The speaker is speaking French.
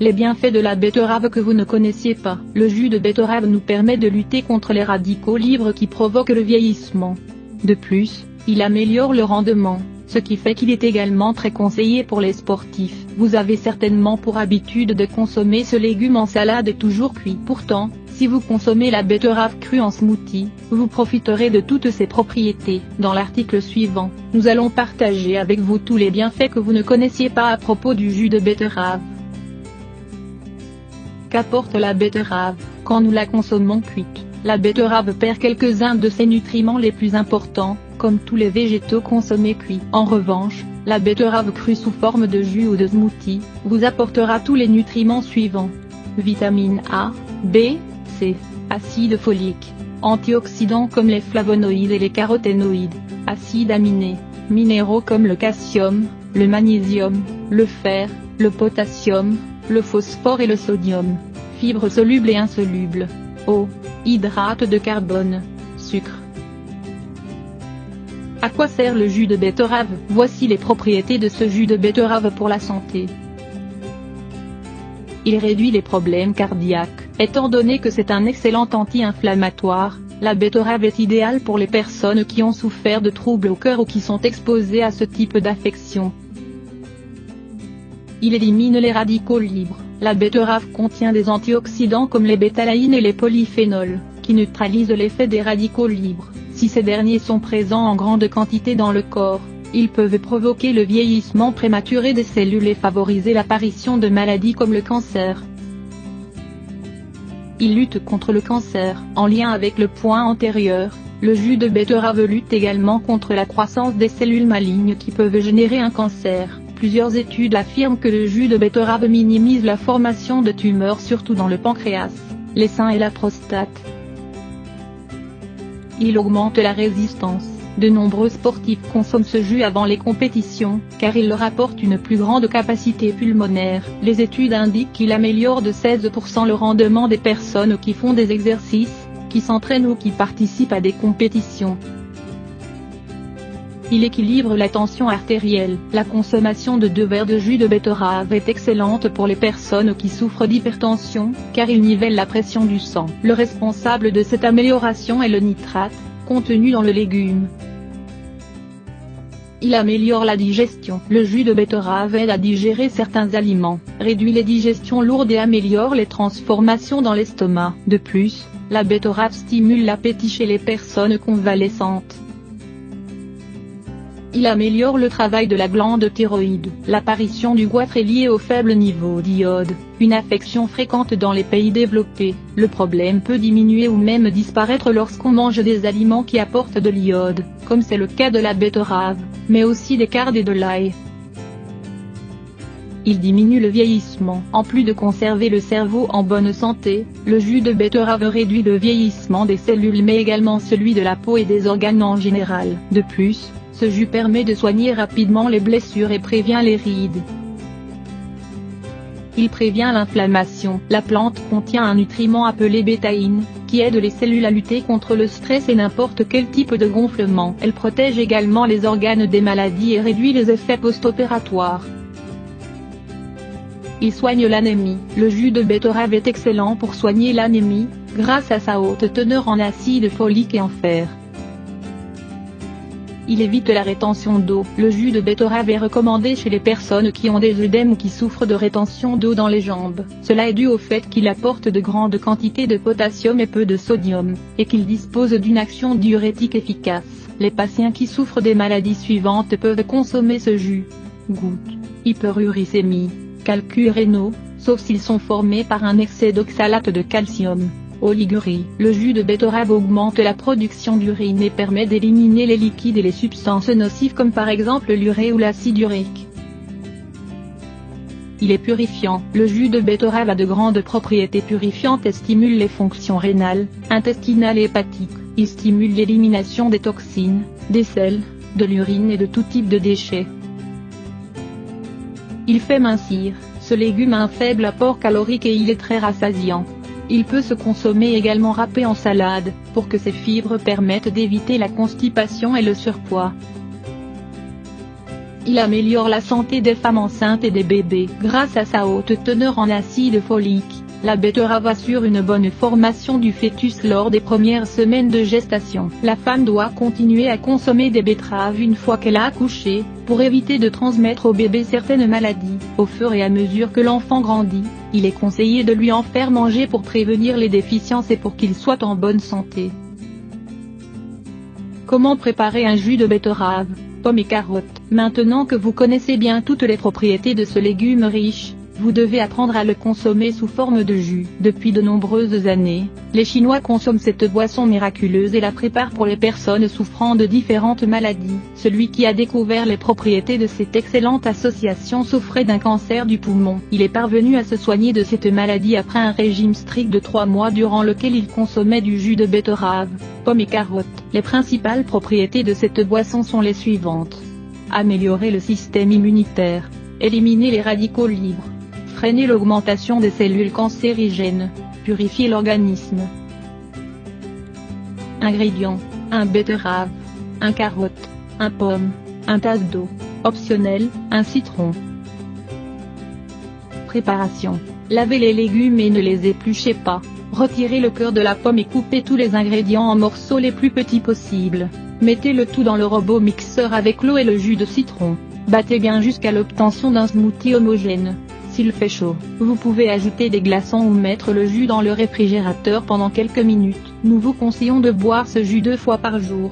les bienfaits de la betterave que vous ne connaissiez pas. Le jus de betterave nous permet de lutter contre les radicaux libres qui provoquent le vieillissement. De plus, il améliore le rendement, ce qui fait qu'il est également très conseillé pour les sportifs. Vous avez certainement pour habitude de consommer ce légume en salade et toujours cuit. Pourtant, si vous consommez la betterave crue en smoothie, vous profiterez de toutes ses propriétés. Dans l'article suivant, nous allons partager avec vous tous les bienfaits que vous ne connaissiez pas à propos du jus de betterave. Qu'apporte la betterave? Quand nous la consommons cuite, la betterave perd quelques-uns de ses nutriments les plus importants, comme tous les végétaux consommés cuits. En revanche, la betterave crue sous forme de jus ou de smoothie, vous apportera tous les nutriments suivants. Vitamines A, B, C, acide folique, antioxydants comme les flavonoïdes et les caroténoïdes, acides aminés, minéraux comme le calcium, le magnésium, le fer, le potassium, le phosphore et le sodium, fibres solubles et insolubles, eau, hydrates de carbone, sucre. À quoi sert le jus de betterave? Voici les propriétés de ce jus de betterave pour la santé. Il réduit les problèmes cardiaques. Étant donné que c'est un excellent anti-inflammatoire, la betterave est idéale pour les personnes qui ont souffert de troubles au cœur ou qui sont exposées à ce type d'affection. Il élimine les radicaux libres. La betterave contient des antioxydants comme les bétalaïnes et les polyphénols, qui neutralisent l'effet des radicaux libres. Si ces derniers sont présents en grande quantité dans le corps, ils peuvent provoquer le vieillissement prématuré des cellules et favoriser l'apparition de maladies comme le cancer. Il lutte contre le cancer. En lien avec le point antérieur, le jus de betterave lutte également contre la croissance des cellules malignes qui peuvent générer un cancer. Plusieurs études affirment que le jus de betterave minimise la formation de tumeurs surtout dans le pancréas, les seins et la prostate. Il augmente la résistance. De nombreux sportifs consomment ce jus avant les compétitions, car il leur apporte une plus grande capacité pulmonaire. Les études indiquent qu'il améliore de 16% le rendement des personnes qui font des exercices, qui s'entraînent ou qui participent à des compétitions. Il équilibre la tension artérielle. La consommation de 2 verres de jus de betterave est excellente pour les personnes qui souffrent d'hypertension, car il nivelle la pression du sang. Le responsable de cette amélioration est le nitrate, contenu dans le légume. Il améliore la digestion. Le jus de betterave aide à digérer certains aliments, réduit les digestions lourdes et améliore les transformations dans l'estomac. De plus, la betterave stimule l'appétit chez les personnes convalescentes. Il améliore le travail de la glande thyroïde. L'apparition du goitre est liée au faible niveau d'iode, une affection fréquente dans les pays développés. Le problème peut diminuer ou même disparaître lorsqu'on mange des aliments qui apportent de l'iode, comme c'est le cas de la betterave, mais aussi des cardes et de l'ail. Il diminue le vieillissement. En plus de conserver le cerveau en bonne santé, le jus de betterave réduit le vieillissement des cellules mais également celui de la peau et des organes en général. De plus, ce jus permet de soigner rapidement les blessures et prévient les rides. Il prévient l'inflammation. La plante contient un nutriment appelé bétaïne, qui aide les cellules à lutter contre le stress et n'importe quel type de gonflement. Elle protège également les organes des maladies et réduit les effets post-opératoires. Il soigne l'anémie. Le jus de betterave est excellent pour soigner l'anémie, grâce à sa haute teneur en acide folique et en fer. Il évite la rétention d'eau. Le jus de betterave est recommandé chez les personnes qui ont des œdèmes ou qui souffrent de rétention d'eau dans les jambes. Cela est dû au fait qu'il apporte de grandes quantités de potassium et peu de sodium, et qu'il dispose d'une action diurétique efficace. Les patients qui souffrent des maladies suivantes peuvent consommer ce jus. Goutte, hyperuricémie, calculs rénaux, sauf s'ils sont formés par un excès d'oxalate de calcium. Oligurie. Le jus de betterave augmente la production d'urine et permet d'éliminer les liquides et les substances nocives comme par exemple l'urée ou l'acide urique. Il est purifiant. Le jus de betterave a de grandes propriétés purifiantes et stimule les fonctions rénales, intestinales et hépatiques. Il stimule l'élimination des toxines, des sels, de l'urine et de tout type de déchets. Il fait mincir. Ce légume a un faible apport calorique et il est très rassasiant. Il peut se consommer également râpé en salade, pour que ses fibres permettent d'éviter la constipation et le surpoids. Il améliore la santé des femmes enceintes et des bébés. Grâce à sa haute teneur en acide folique, la betterave assure une bonne formation du fœtus lors des premières semaines de gestation. La femme doit continuer à consommer des betteraves une fois qu'elle a accouché, pour éviter de transmettre au bébé certaines maladies. Au fur et à mesure que l'enfant grandit, il est conseillé de lui en faire manger pour prévenir les déficiences et pour qu'il soit en bonne santé. Comment préparer un jus de betterave, pommes et carottes? Maintenant que vous connaissez bien toutes les propriétés de ce légume riche, vous devez apprendre à le consommer sous forme de jus. Depuis de nombreuses années, les Chinois consomment cette boisson miraculeuse et la préparent pour les personnes souffrant de différentes maladies. Celui qui a découvert les propriétés de cette excellente association souffrait d'un cancer du poumon. Il est parvenu à se soigner de cette maladie après un régime strict de 3 mois durant lequel il consommait du jus de betterave, pommes et carottes. Les principales propriétés de cette boisson sont les suivantes. Améliorer le système immunitaire, éliminer les radicaux libres, freiner l'augmentation des cellules cancérigènes, purifier l'organisme. Ingrédients: 1 betterave, 1 carotte, 1 pomme, 1 tasse d'eau. Optionnel, 1 citron. Préparation: lavez les légumes et ne les épluchez pas. Retirez le cœur de la pomme et coupez tous les ingrédients en morceaux les plus petits possibles. Mettez le tout dans le robot mixeur avec l'eau et le jus de citron. Battez bien jusqu'à l'obtention d'un smoothie homogène. S'il fait chaud, vous pouvez ajouter des glaçons ou mettre le jus dans le réfrigérateur pendant quelques minutes. Nous vous conseillons de boire ce jus 2 fois par jour.